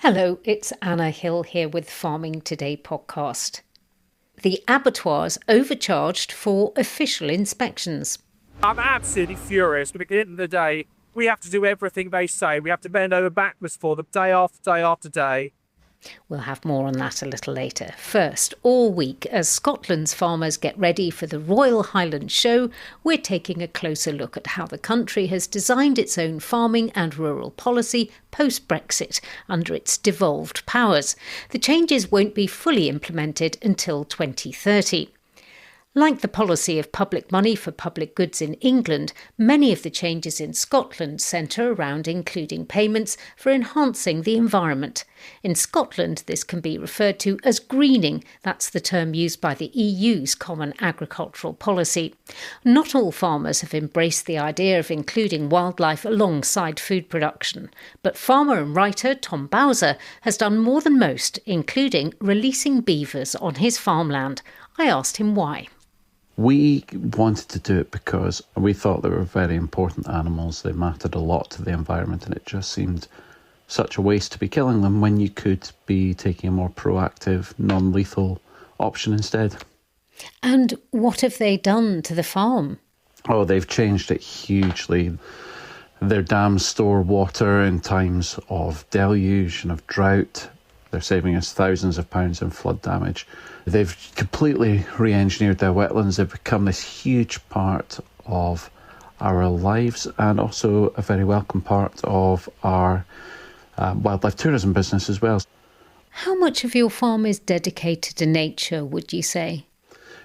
Hello, it's Anna Hill here with Farming Today podcast. The abattoirs overcharged for official inspections. I'm absolutely furious, but at the end of the day, we have to do everything they say. We have to bend over backwards for them day after day after day. We'll have more on that a little later. First, all week, as Scotland's farmers get ready for the Royal Highland Show, we're taking a closer look at how the country has designed its own farming and rural policy post-Brexit under its devolved powers. The changes won't be fully implemented until 2030. Like the policy of public money for public goods in England, many of the changes in Scotland centre around including payments for enhancing the environment. In Scotland, this can be referred to as greening. That's the term used by the EU's Common Agricultural Policy. Not all farmers have embraced the idea of including wildlife alongside food production, but farmer and writer Tom Bowser has done more than most, including releasing beavers on his farmland. I asked him why. We wanted to do it because we thought they were very important animals. They mattered a lot to the environment, and it just seemed such a waste to be killing them when you could be taking a more proactive, non-lethal option instead. And what have they done to the farm? Oh, they've changed it hugely. Their dams store water in times of deluge and of drought. They're saving us thousands of pounds in flood damage. They've completely re-engineered their wetlands. They've become this huge part of our lives and also a very welcome part of our wildlife tourism business as well. How much of your farm is dedicated to nature, would you say?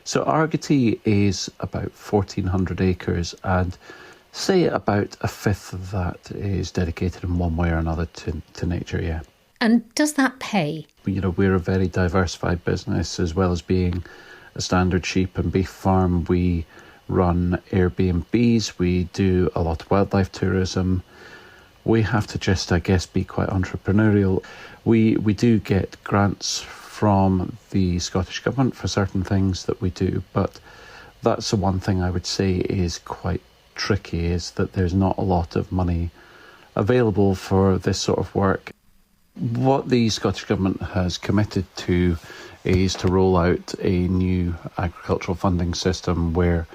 So Argotty is about 1,400 acres, and say about a fifth of that is dedicated in one way or another to nature, yeah. And does that pay? We're a very diversified business. As well as being a standard sheep and beef farm, we run Airbnbs, we do a lot of wildlife tourism. We have to just, I guess, be quite entrepreneurial. We do get grants from the Scottish Government for certain things that we do, but that's the one thing I would say is quite tricky, is that there's not a lot of money available for this sort of work. What the Scottish Government has committed to is to roll out a new agricultural funding system where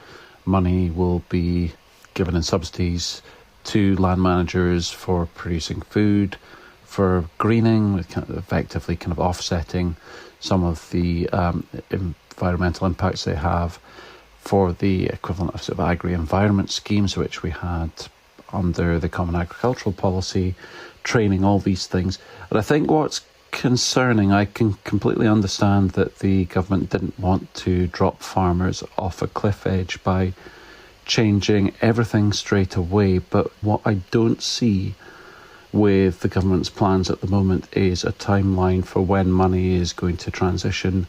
money will be given in subsidies to land managers for producing food, for greening, effectively offsetting some of the environmental impacts they have, for the equivalent of agri-environment schemes which we had under the Common Agricultural Policy, training, all these things. And I think what's concerning, I can completely understand that the government didn't want to drop farmers off a cliff edge by changing everything straight away, but what I don't see with the government's plans at the moment is a timeline for when money is going to transition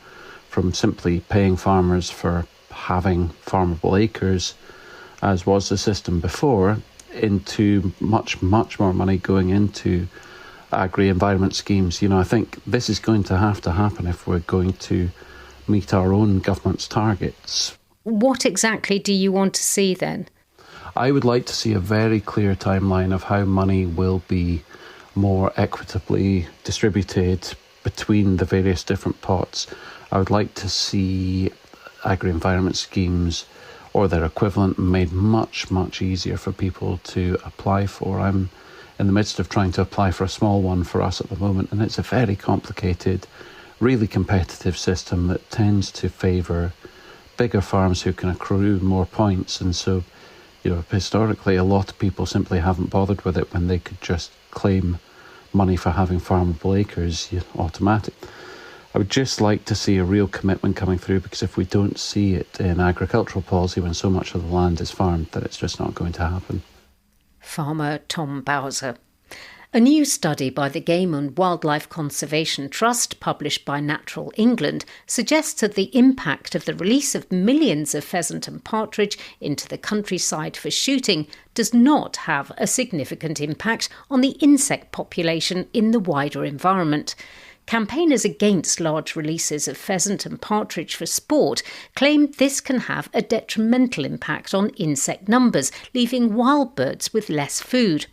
from simply paying farmers for having farmable acres, as was the system before, into much more money going into agri-environment schemes. I think this is going to happen if we're going to meet our own government's targets. What exactly do you want to see then? I would like to see a very clear timeline of how money will be more equitably distributed between the various different pots. I would like to see agri-environment schemes or their equivalent made much easier for people to apply for. I'm in the midst of trying to apply for a small one for us at the moment, and it's a very complicated, really competitive system that tends to favour bigger farms who can accrue more points. And so, historically, a lot of people simply haven't bothered with it when they could just claim money for having farmable acres automatic. I would just like to see a real commitment coming through, because if we don't see it in agricultural policy when so much of the land is farmed, then it's just not going to happen. Farmer Tom Bowser. A new study by the Game and Wildlife Conservation Trust, published by Natural England, suggests that the impact of the release of millions of pheasant and partridge into the countryside for shooting does not have a significant impact on the insect population in the wider environment. Campaigners against large releases of pheasant and partridge for sport claim this can have a detrimental impact on insect numbers, leaving wild birds with less food.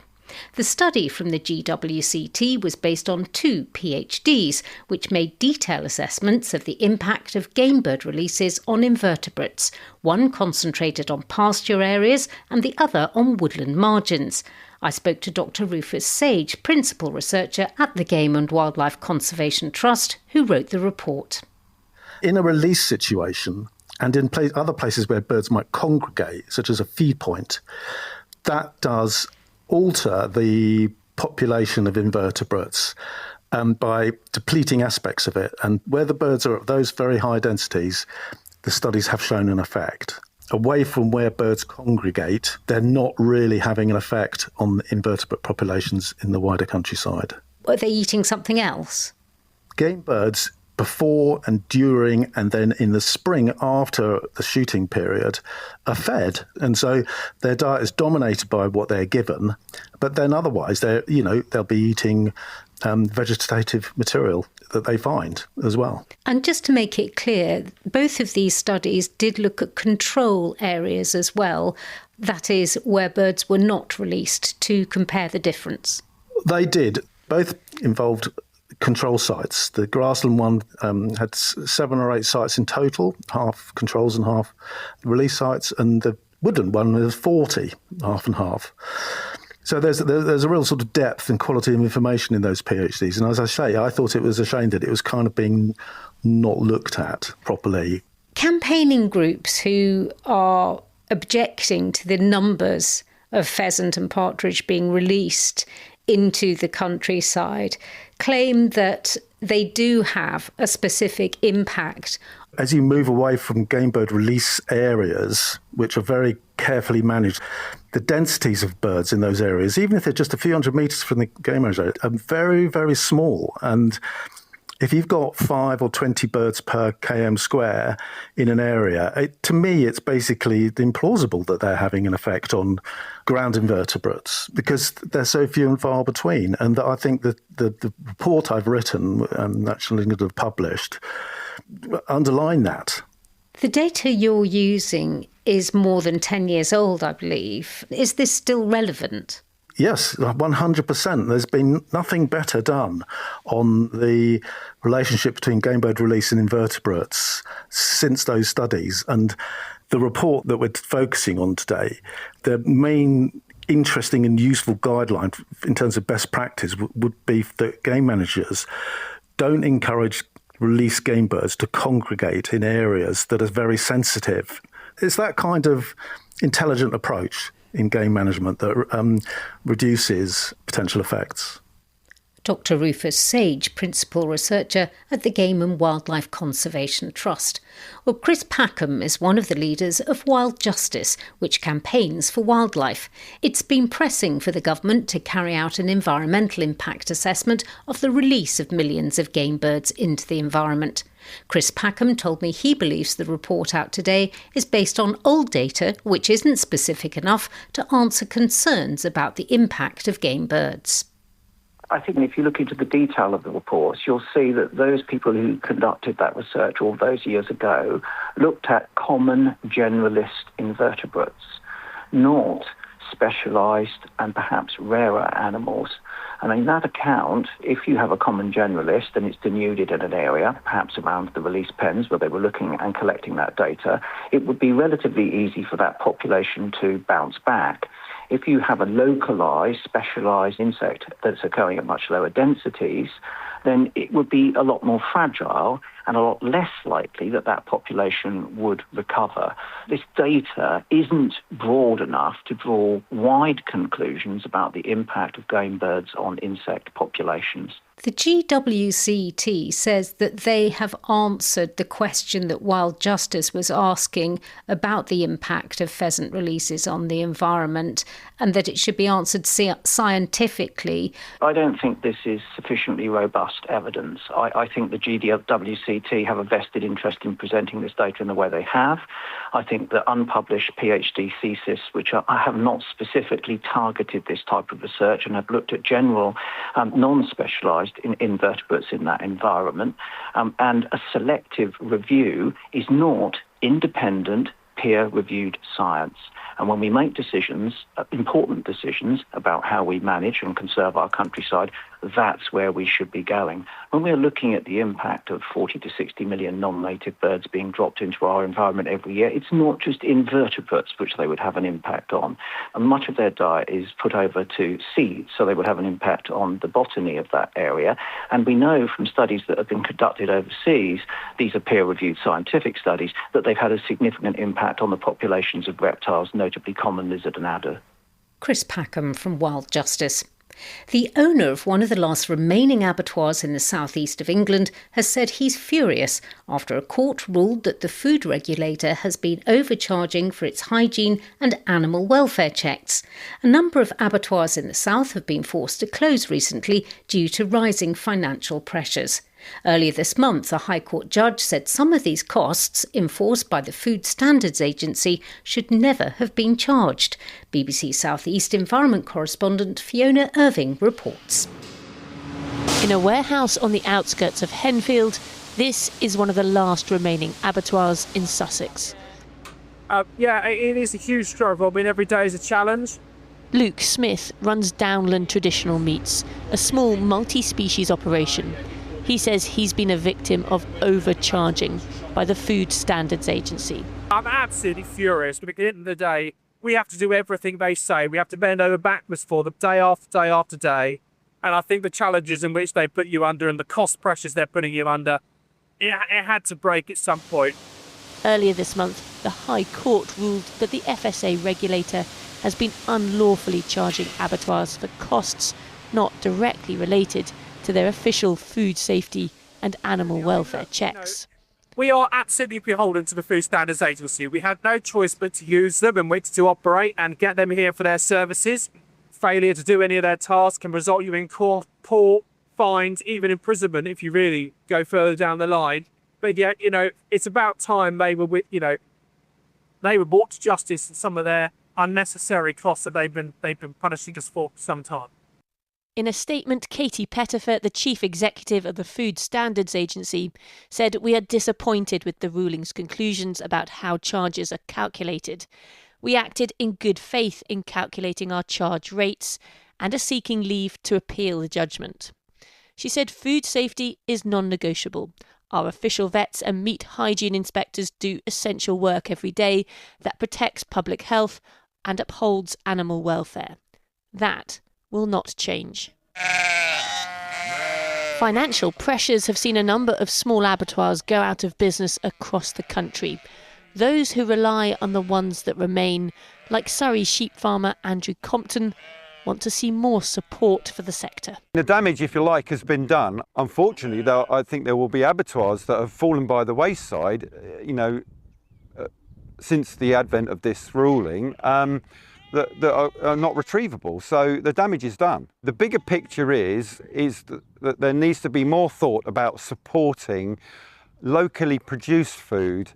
The study from the GWCT was based on 2 PhDs, which made detailed assessments of the impact of game bird releases on invertebrates, one concentrated on pasture areas and the other on woodland margins. I spoke to Dr. Rufus Sage, Principal Researcher at the Game and Wildlife Conservation Trust, who wrote the report. In a release situation, and in other places where birds might congregate, such as a feed point, that does alter the population of invertebrates by depleting aspects of it. And where the birds are at those very high densities, the studies have shown an effect. Away from where birds congregate, they're not really having an effect on invertebrate populations in the wider countryside. Are they eating something else? Game birds, before and during and then in the spring after the shooting period, are fed. And so their diet is dominated by what they're given. But then otherwise, they'll be eating vegetative material that they find as well. And just to make it clear, both of these studies did look at control areas as well, that is, where birds were not released, to compare the difference. They did. Both involved control sites. The grassland one had 7 or 8 sites in total, half controls and half release sites, and the woodland one was 40, half and half. So there's a real sort of depth and quality of information in those PhDs. And as I say, I thought it was a shame that it was kind of being not looked at properly. Campaigning groups who are objecting to the numbers of pheasant and partridge being released into the countryside claim that they do have a specific impact. As you move away from game bird release areas, which are very carefully managed, the densities of birds in those areas, even if they're just a few hundred metres from the game area, are very, very small. And if you've got 5 or 20 birds per km square in an area, to me, it's basically implausible that they're having an effect on ground invertebrates because they're so few and far between. And I think that the report I've written, National England have published, underline that. The data you're using is more than 10 years old, I believe. Is this still relevant? Yes, 100%. There's been nothing better done on the relationship between game bird release and invertebrates since those studies. And the report that we're focusing on today, the main interesting and useful guideline in terms of best practice would be that game managers don't encourage release game birds to congregate in areas that are very sensitive. It's that kind of intelligent approach in game management that reduces potential effects. Dr. Rufus Sage, Principal Researcher at the Game and Wildlife Conservation Trust. Well, Chris Packham is one of the leaders of Wild Justice, which campaigns for wildlife. It's been pressing for the government to carry out an environmental impact assessment of the release of millions of game birds into the environment. Chris Packham told me he believes the report out today is based on old data which isn't specific enough to answer concerns about the impact of game birds. I think if you look into the detail of the reports, you'll see that those people who conducted that research all those years ago looked at common generalist invertebrates, not specialised and perhaps rarer animals. And in that account, if you have a common generalist and it's denuded in an area, perhaps around the release pens where they were looking and collecting that data, it would be relatively easy for that population to bounce back. If you have a localised, specialised insect that's occurring at much lower densities, then it would be a lot more fragile and a lot less likely that that population would recover. This data isn't broad enough to draw wide conclusions about the impact of game birds on insect populations. The GWCT says that they have answered the question that Wild Justice was asking about the impact of pheasant releases on the environment and that it should be answered scientifically. I don't think this is sufficiently robust evidence. I think the GWCT have a vested interest in presenting this data in the way they have. I think the unpublished PhD thesis, which I have not specifically targeted this type of research and have looked at general non-specialised in invertebrates in that environment, and a selective review is not independent, peer-reviewed science. And when we make decisions, important decisions about how we manage and conserve our countryside, that's where we should be going. When we're looking at the impact of 40 to 60 million non-native birds being dropped into our environment every year, it's not just invertebrates which they would have an impact on. And much of their diet is put over to seeds, so they would have an impact on the botany of that area. And we know from studies that have been conducted overseas, these are peer-reviewed scientific studies, that they've had a significant impact on the populations of reptiles, notably common lizard and adder. Chris Packham from Wild Justice. The owner of one of the last remaining abattoirs in the southeast of England has said he's furious after a court ruled that the food regulator has been overcharging for its hygiene and animal welfare checks. A number of abattoirs in the south have been forced to close recently due to rising financial pressures. Earlier this month, a High Court judge said some of these costs, enforced by the Food Standards Agency, should never have been charged. BBC South East Environment correspondent Fiona Irving reports. In a warehouse on the outskirts of Henfield, this is one of the last remaining abattoirs in Sussex. It is a huge struggle. I mean, every day is a challenge. Luke Smith runs Downland Traditional Meats, a small multi-species operation. He says he's been a victim of overcharging by the Food Standards Agency. I'm absolutely furious, but at the end of the day, we have to do everything they say. We have to bend over backwards for them day after day after day. And I think the challenges in which they put you under and the cost pressures they're putting you under, it had to break at some point. Earlier this month, the High Court ruled that the FSA regulator has been unlawfully charging abattoirs for costs not directly related to their official food safety and animal welfare checks. We are absolutely beholden to the Food Standards Agency. We have no choice but to use them and which to operate and get them here for their services. Failure to do any of their tasks can result you in court, fines, even imprisonment if you really go further down the line. But yeah, it's about time they were brought to justice in some of their unnecessary costs that they've been punishing us for some time. In a statement, Katie Pettifer, the chief executive of the Food Standards Agency, said, "We are disappointed with the ruling's conclusions about how charges are calculated. We acted in good faith in calculating our charge rates and are seeking leave to appeal the judgment." She said food safety is non-negotiable. Our official vets and meat hygiene inspectors do essential work every day that protects public health and upholds animal welfare. That will not change. Financial pressures have seen a number of small abattoirs go out of business across the country. Those who rely on the ones that remain, like Surrey sheep farmer Andrew Compton, want to see more support for the sector. The damage, if you like, has been done. Unfortunately, I think there will be abattoirs that have fallen by the wayside, since the advent of this ruling, that are not retrievable. So the damage is done. The bigger picture is that there needs to be more thought about supporting locally produced food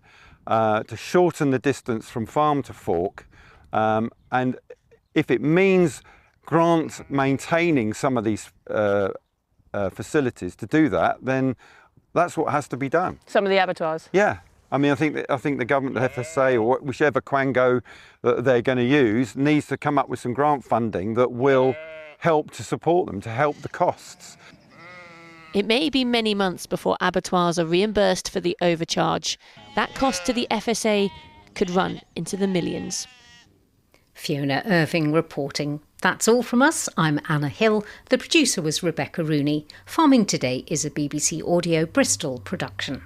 to shorten the distance from farm to fork, and if it means maintaining some of these facilities to do that, then that's what has to be done. Some of the abattoirs? Yeah. I mean, I think the government, the FSA, or whichever quango that they're going to use, needs to come up with some grant funding that will help to support them, to help the costs. It may be many months before abattoirs are reimbursed for the overcharge. That cost to the FSA could run into the millions. Fiona Irving reporting. That's all from us. I'm Anna Hill. The producer was Rebecca Rooney. Farming Today is a BBC Audio Bristol production.